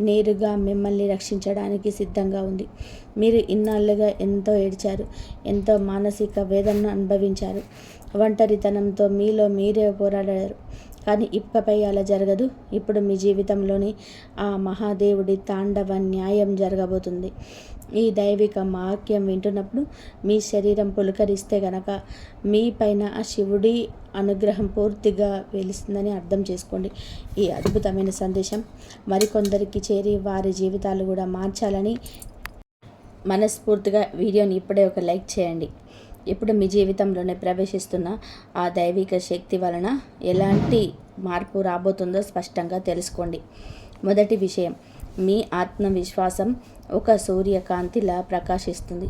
నేరుగా మిమ్మల్ని రక్షించడానికి సిద్ధంగా ఉంది. మీరు ఇన్నాళ్ళుగా ఎంతో ఏడ్చారు, ఎంతో మానసిక వేదనను అనుభవించారు, ఒంటరితనంతో మీలో మీరే పోరాడారు. కానీ ఇకపై అలా జరగదు. ఇప్పుడు మీ జీవితంలోని ఆ మహాదేవుడి తాండవ న్యాయం జరగబోతుంది. ఈ దైవిక వాక్యం వింటున్నప్పుడు మీ శరీరం పులకరిస్తే గనక మీ పైన ఆ శివుడి అనుగ్రహం పూర్తిగా వెలుస్తుందని అర్థం చేసుకోండి. ఈ అద్భుతమైన సందేశం మరికొందరికి చేరి వారి జీవితాలు కూడా మార్చాలని మనస్ఫూర్తిగా వీడియోని ఇప్పుడే ఒక లైక్ చేయండి. ఇప్పుడు మీ జీవితంలోనే ప్రవేశిస్తున్న ఆ దైవిక శక్తి వలన ఎలాంటి మార్పు రాబోతుందో స్పష్టంగా తెలుసుకోండి. మొదటి విషయం, మీ ఆత్మవిశ్వాసం ఒక సూర్యకాంతిలా ప్రకాశిస్తుంది.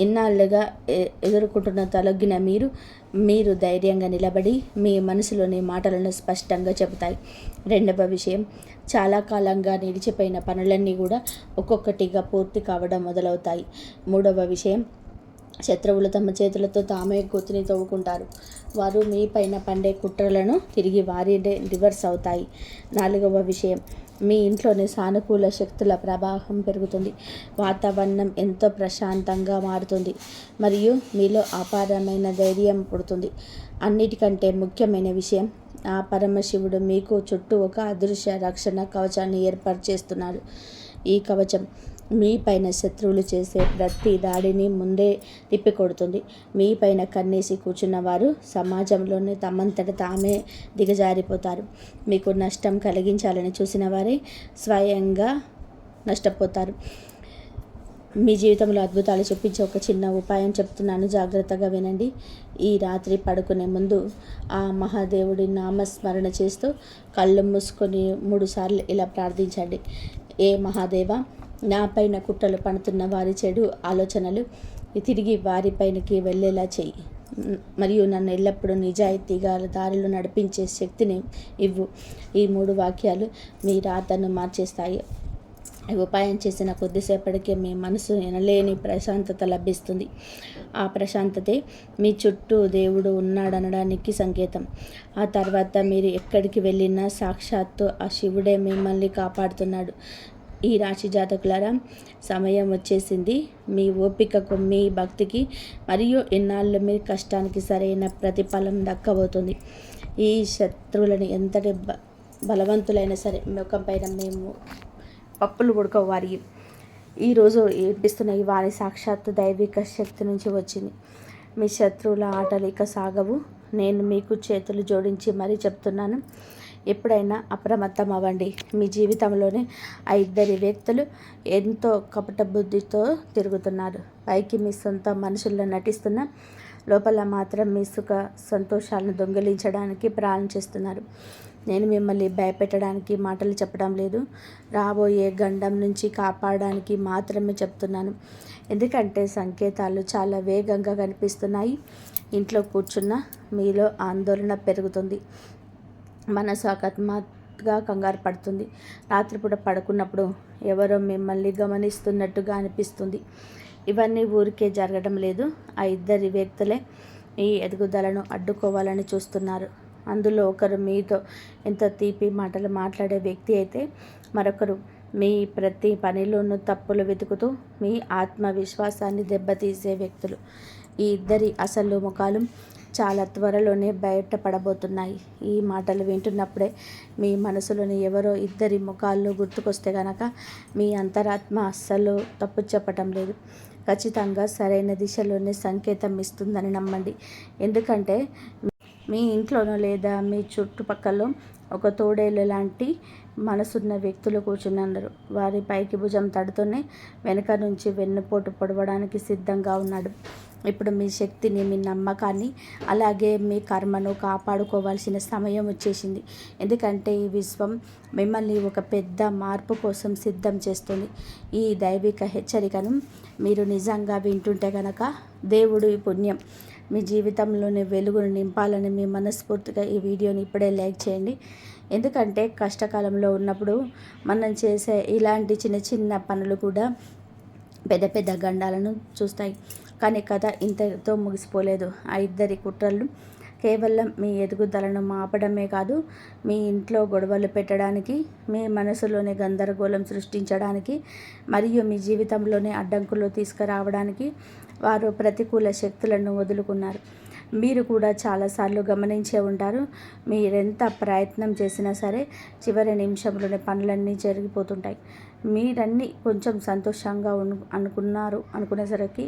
ఇన్నాళ్ళుగా ఎదుర్కొంటున్న తొలగిన మీరు ధైర్యంగా నిలబడి మీ మనసులోని మాటలను స్పష్టంగా చెబుతాయి. రెండవ విషయం, చాలా కాలంగా నిలిచిపోయిన పనులన్నీ కూడా ఒక్కొక్కటిగా పూర్తి కావడం మొదలవుతాయి. మూడవ విషయం, శత్రువులు తమ చేతులతో తామే గొంతుని తవ్వుకుంటారు. వారు మీ పైన పండే కుట్రలను తిరిగి వారినే రివర్స్ అవుతాయి. నాలుగవ విషయం, మీ ఇంట్లోని సానుకూల శక్తుల ప్రవాహం పెరుగుతుంది. వాతావరణం ఎంతో ప్రశాంతంగా మారుతుంది మరియు మీలో అపారమైన ధైర్యం పుడుతుంది. అన్నిటికంటే ముఖ్యమైన విషయం, ఆ పరమశివుడు మీకు చుట్టూ ఒక అదృశ్య రక్షణ కవచాన్ని ఏర్పాటు చేస్తున్నాడు. ఈ కవచం మీ పైన శత్రువులు చేసే ప్రతి దాడిని ముందే తిప్పికొడుతుంది. మీ పైన కన్నేసి కూర్చున్న వారు సమాజంలోనే తమంతట తామే దిగజారిపోతారు. మీకు నష్టం కలిగించాలని చూసిన వారే స్వయంగా నష్టపోతారు. మీ జీవితంలో అద్భుతాలు చూపించే ఒక చిన్న ఉపాయం చెప్తున్నాను, జాగ్రత్తగా వినండి. ఈ రాత్రి పడుకునే ముందు ఆ మహాదేవుడి నామస్మరణ చేస్తూ కళ్ళు మూసుకొని 3 సార్లు ఇలా ప్రార్థించండి. ఏ మహాదేవ, నా పైన కుట్రలు పడుతున్న వారి చెడు ఆలోచనలు తిరిగి వారిపైనకి వెళ్ళేలా చెయ్యి మరియు నన్ను ఎల్లప్పుడూ నిజాయితీగా దారిలో నడిపించే శక్తిని ఇవ్వు. ఈ 3 వాక్యాలు మీ రాతను మార్చేస్తాయి. ఈ ఉపాయం చేసిన కొద్దిసేపటికే మీ మనసు ఎనలేని ప్రశాంతత లభిస్తుంది. ఆ ప్రశాంతతే మీ చుట్టూ దేవుడు ఉన్నాడనడానికి సంకేతం. ఆ తర్వాత మీరు ఎక్కడికి వెళ్ళినా సాక్షాత్తు ఆ శివుడే మిమ్మల్ని కాపాడుతున్నాడు. ఈ రాశి జాతకులారా, సమయం వచ్చేసింది. మీ ఓపికకు, మీ భక్తికి మరియు ఇన్నాళ్ళు మీ కష్టానికి సరైన ప్రతిఫలం దక్కబోతుంది. ఈ శత్రువులను బలవంతులైనా సరే ముఖం పైన మేము పప్పులు వారి ఈరోజు ఏడిపిస్తున్న ఈ వారి సాక్షాత్తు దైవిక శక్తి నుంచి వచ్చింది. మీ శత్రువుల ఆటలు ఇక సాగవు. నేను మీకు చేతులు జోడించి మరీ చెప్తున్నాను, ఎప్పుడైనా అప్రమత్తం అవ్వండి. మీ జీవితంలోనే ఆ ఇద్దరి వ్యక్తులు ఎంతో కపట బుద్ధితో తిరుగుతున్నారు. పైకి మీ సొంత మనుషుల్లో నటిస్తున్న లోపల మాత్రం మీ సుఖ సంతోషాలను దొంగిలించడానికి ప్రాణం చేస్తున్నారు. నేను మిమ్మల్ని భయపెట్టడానికి మాటలు చెప్పడం లేదు, రాబోయే గండం నుంచి కాపాడడానికి మాత్రమే చెప్తున్నాను. ఎందుకంటే సంకేతాలు చాలా వేగంగా కనిపిస్తున్నాయి. ఇంట్లో కూర్చున్న మీలో ఆందోళన పెరుగుతుంది, మనసు అకస్మాత్తుగా కంగారు పడుతుంది. రాత్రిపూట పడుకున్నప్పుడు ఎవరో మిమ్మల్ని గమనిస్తున్నట్టుగా అనిపిస్తుంది. ఇవన్నీ ఊరికే జరగడం లేదు. ఆ ఇద్దరి వ్యక్తులే మీ ఎదుగుదలను అడ్డుకోవాలని చూస్తున్నారు. అందులో ఒకరు మీతో ఎంత తీపి మాటలు మాట్లాడే వ్యక్తి అయితే, మరొకరు మీ ప్రతి పనిలోనూ తప్పులు వెతుకుతూ మీ ఆత్మవిశ్వాసాన్ని దెబ్బతీసే వ్యక్తులు. ఈ ఇద్దరి అసలు ముఖాలు చాలా త్వరలోనే బయటపడబోతున్నాయి. ఈ మాటలు వింటున్నప్పుడే మీ మనసులోని ఎవరో ఇద్దరి ముఖాల్లో గుర్తుకొస్తే గనక మీ అంతరాత్మ అస్సలు తప్పు చెప్పటం లేదు, ఖచ్చితంగా సరైన దిశలోనే సంకేతం ఇస్తుందని నమ్మండి. ఎందుకంటే మీ ఇంట్లోనో లేదా మీ చుట్టుపక్కల ఒక తోడేలు లాంటి మనసున్న వ్యక్తులు కూర్చున్నారు. వారి పైకి భుజం తడుతూనే వెనుక నుంచి వెన్నుపోటు పొడవడానికి సిద్ధంగా ఉన్నాడు. ఇప్పుడు మీ శక్తిని, మీ నమ్మకాన్ని, అలాగే మీ కర్మను కాపాడుకోవాల్సిన సమయం వచ్చేసింది. ఎందుకంటే ఈ విశ్వం మిమ్మల్ని ఒక పెద్ద మార్పు కోసం సిద్ధం చేస్తుంది. ఈ దైవిక హెచ్చరికను మీరు నిజంగా వింటుంటే కనుక దేవుడు ఈ పుణ్యం మీ జీవితంలోని వెలుగును నింపాలని మీ మనస్ఫూర్తిగా ఈ వీడియోని ఇప్పుడే లైక్ చేయండి. ఎందుకంటే కష్టకాలంలో ఉన్నప్పుడు మనం చేసే ఇలాంటి చిన్న చిన్న పనులు కూడా పెద్ద పెద్ద గండాలను చూస్తాయి. కానీ కథ ఇంతతో ముగిసిపోలేదు. ఆ ఇద్దరి కుట్రలు కేవలం మీ ఎదుగుదలను ఆపడమే కాదు, మీ ఇంట్లో గొడవలు పెట్టడానికి, మీ మనసులోనే గందరగోళం సృష్టించడానికి, మరియు మీ జీవితంలోనే అడ్డంకులు తీసుకురావడానికి వారు ప్రతికూల శక్తులను వదులుకున్నారు. మీరు కూడా చాలాసార్లు గమనించే ఉంటారు, మీరెంత ప్రయత్నం చేసినా సరే చివరి నిమిషంలోనే పనులన్నీ జరిగిపోతుంటాయి. మీరన్నీ కొంచెం సంతోషంగా అనుకునేసరికి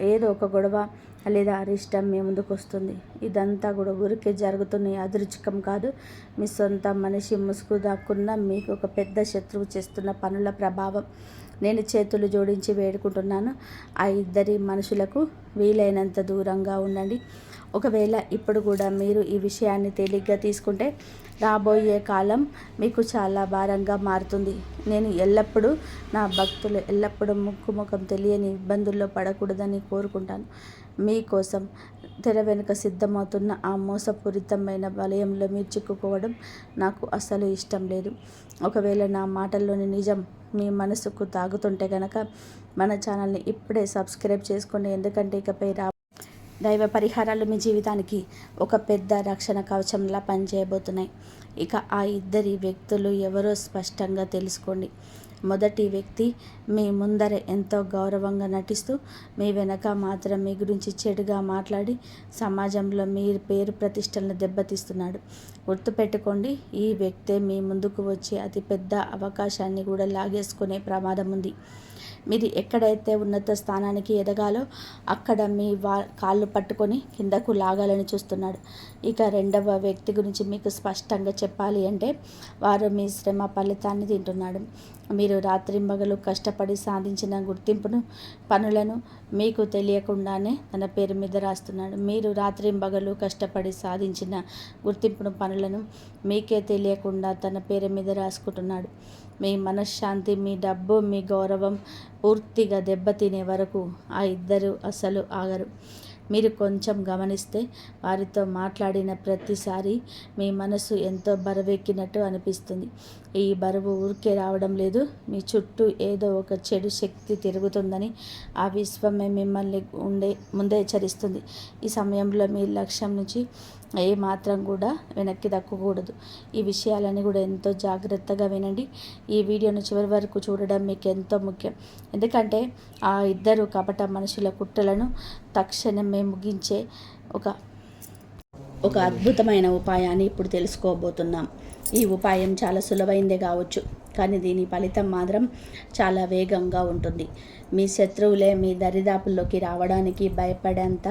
ఏదో ఒక గొడవ లేదా అరిష్టం మీ ముందుకు వస్తుంది. ఇదంతా కూడా ఊరికే జరుగుతున్న యాదృచ్ఛికం కాదు, మీ సొంత మనిషి ముసుగు దాక్కున్న మీకు ఒక పెద్ద శత్రువు చేస్తున్న పనుల ప్రభావం. నేను చేతులు జోడించి వేడుకుంటున్నాను, ఆ ఇద్దరి మనుషులకు వీలైనంత దూరంగా ఉండండి. ఒకవేళ ఇప్పుడు కూడా మీరు ఈ విషయాన్ని తేలిగ్గా తీసుకుంటే రాబోయే కాలం మీకు చాలా భారంగా మారుతుంది. నేను ఎల్లప్పుడూ నా భక్తులు ఎల్లప్పుడూ ముఖం తెలియని ఇబ్బందుల్లో పడకూడదని కోరుకుంటాను. మీకోసం తెర వెనుక సిద్ధమవుతున్న ఆ మోసపూరితమైన వలయంలో మీరు చిక్కుకోవడం నాకు అస్సలు ఇష్టం లేదు. ఒకవేళ నా మాటల్లోని నిజం మీ మనసుకు తాగుతుంటే కనుక మన ఛానల్ని ఇప్పుడే సబ్స్క్రైబ్ చేసుకోండి. ఎందుకంటే ఇకపై దైవ పరిహారాలు మీ జీవితానికి ఒక పెద్ద రక్షణ కవచంలా పనిచేయబోతున్నాయి. ఇక ఆ ఇద్దరి వ్యక్తులు ఎవరో స్పష్టంగా తెలుసుకోండి. మొదటి వ్యక్తి మీ ముందర ఎంతో గౌరవంగా నటిస్తూ మీ వెనక మాత్రం మీ గురించి చెడుగా మాట్లాడి సమాజంలో మీ పేరు ప్రతిష్టలను దెబ్బతీస్తున్నాడు. గుర్తుపెట్టుకోండి, ఈ వ్యక్తే మీ ముందుకు వచ్చి అతిపెద్ద అవకాశాన్ని కూడా లాగేసుకునే ప్రమాదం ఉంది. మీరు ఎక్కడైతే ఉన్నత స్థానానికి ఎదగాలో అక్కడ మీ కాళ్ళు పట్టుకొని కిందకు లాగాలని చూస్తున్నాడు. ఇక రెండవ వ్యక్తి గురించి మీకు స్పష్టంగా చెప్పాలి అంటే, వారు మీ శ్రమ ఫలితాన్ని తింటున్నాడు. మీరు రాత్రింబగలు కష్టపడి సాధించిన గుర్తింపును, పనులను మీకు తెలియకుండానే తన పేరు మీద రాస్తున్నాడు. మీరు రాత్రింబగలు కష్టపడి సాధించిన గుర్తింపును, పనులను మీకే తెలియకుండా తన పేరు మీద రాసుకుంటున్నాడు. మీ మనశ్శాంతి, మీ డబ్బు, మీ గౌరవం పూర్తిగా దెబ్బతినే వరకు ఆ ఇద్దరు అసలు ఆగరు. మీరు కొంచెం గమనిస్తే వారితో మాట్లాడిన ప్రతిసారి మీ మనసు ఎంతో బరువెక్కినట్టు అనిపిస్తుంది. ఈ బరువు ఊరికే రావడం లేదు, మీ చుట్టూ ఏదో ఒక చెడు శక్తి తిరుగుతుందని ఆ విశ్వమే మిమ్మల్ని ముందే హెచ్చరిస్తుంది. ఈ సమయంలో మీ లక్ష్యం నుంచి ఏ మాత్రం కూడా వెనక్కి దక్కకూడదు. ఈ విషయాలన్నీ కూడా ఎంతో జాగ్రత్తగా వినండి. ఈ వీడియోను చివరి వరకు చూడడం మీకు ఎంతో ముఖ్యం. ఎందుకంటే ఆ ఇద్దరు కపట మనుషుల కుట్రలను తక్షణమే ముగించే ఒక అద్భుతమైన ఉపాయాన్ని ఇప్పుడు తెలుసుకోబోతున్నాం. ఈ ఉపాయం చాలా సులువైందే కావచ్చు, కానీ దీని ఫలితం మాత్రం చాలా వేగంగా ఉంటుంది. మీ శత్రువులే మీ దరిదాపుల్లోకి రావడానికి భయపడేంత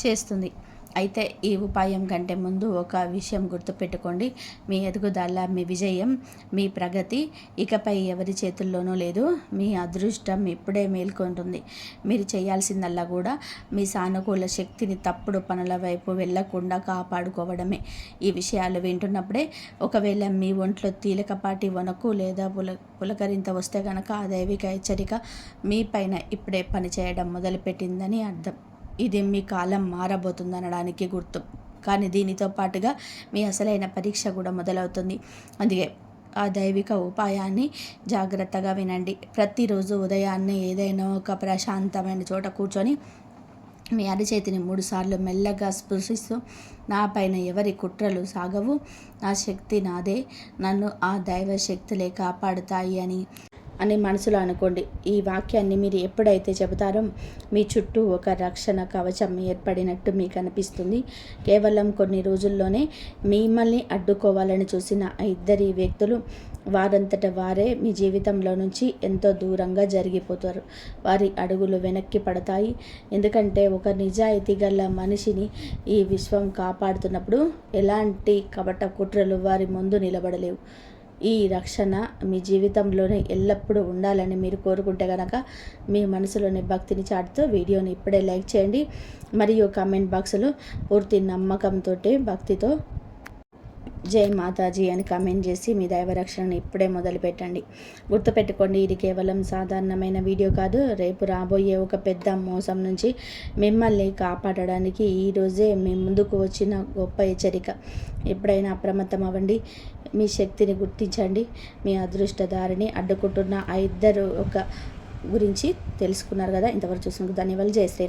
చేస్తుంది. అయితే ఈ ఉపాయం కంటే ముందు ఒక విషయం గుర్తుపెట్టుకోండి. మీ ఎదుగుదల, మీ విజయం, మీ ప్రగతి ఇకపై ఎవరి చేతుల్లోనూ లేదు. మీ అదృష్టం ఇప్పుడే మేల్కొంటుంది. మీరు చేయాల్సిందల్లా కూడా మీ సానుకూల శక్తిని తప్పుడు పనుల వైపు వెళ్లకుండా కాపాడుకోవడమే. ఈ విషయాలు వింటున్నప్పుడే ఒకవేళ మీ ఒంట్లో తేలికపాటి వణుకు లేదా పులకరింత వస్తే కనుక ఆ దైవిక హెచ్చరిక మీ పైన ఇప్పుడే పనిచేయడం మొదలుపెట్టిందని అర్థం. ఇది మీ కాలం మారబోతుందనడానికి గుర్తు. కానీ దీనితో పాటుగా మీ అసలైన పరీక్ష కూడా మొదలవుతుంది. అందుకే ఆ దైవిక ఉపాయాన్ని జాగ్రత్తగా వినండి. ప్రతిరోజు ఉదయాన్నే ఏదైనా ఒక ప్రశాంతమైన చోట కూర్చొని మీ అరిచేతిని 3 సార్లు మెల్లగా స్పృశిస్తూ, నా పైన ఎవరి కుట్రలు సాగవు, నా శక్తి నాదే, నన్ను ఆ దైవ శక్తులే కాపాడుతాయి అని మనసులో అనుకోండి. ఈ వాక్యాన్ని మీరు ఎప్పుడైతే చెబుతారో మీ చుట్టూ ఒక రక్షణ కవచం ఏర్పడినట్టు మీకు అనిపిస్తుంది. కేవలం కొన్ని రోజుల్లోనే మిమ్మల్ని అడ్డుకోవాలని చూసిన ఆ ఇద్దరి వ్యక్తులు వారంతట వారే మీ జీవితంలో నుంచి ఎంతో దూరంగా జరిగిపోతారు. వారి అడుగులు వెనక్కి పడతాయి. ఎందుకంటే ఒక నిజాయితీ గల మనిషిని ఈ విశ్వం కాపాడుతున్నప్పుడు ఎలాంటి కపట కుట్రలు వారి ముందు నిలబడలేవు. ఈ రక్షణ మీ జీవితంలోనే ఎల్లప్పుడూ ఉండాలని మీరు కోరుకుంటే కనుక మీ మనసులోని భక్తిని చాటుతూ వీడియోని ఇప్పుడే లైక్ చేయండి. మరియు కామెంట్ బాక్స్లో పూర్తి నమ్మకంతో, భక్తితో జై మాతాజీ అని కామెంట్ చేసి మీ దైవ రక్షణను ఇప్పుడే మొదలుపెట్టండి. గుర్తుపెట్టుకోండి, ఇది కేవలం సాధారణమైన వీడియో కాదు. రేపు రాబోయే ఒక పెద్ద మోసం నుంచి మిమ్మల్ని కాపాడడానికి ఈరోజే మీ ముందుకు వచ్చిన గొప్ప హెచ్చరిక. ఎప్పుడైనా అప్రమత్తం అవ్వండి. మీ శక్తిని గుర్తించండి. మీ అదృష్టదారిని అడ్డుకుంటున్న ఆ ఇద్దరు గురించి తెలుసుకున్నారు కదా. ఇంతవరకు చూసినందుకు ధన్యవాదాలు. జై శ్రీరామ్.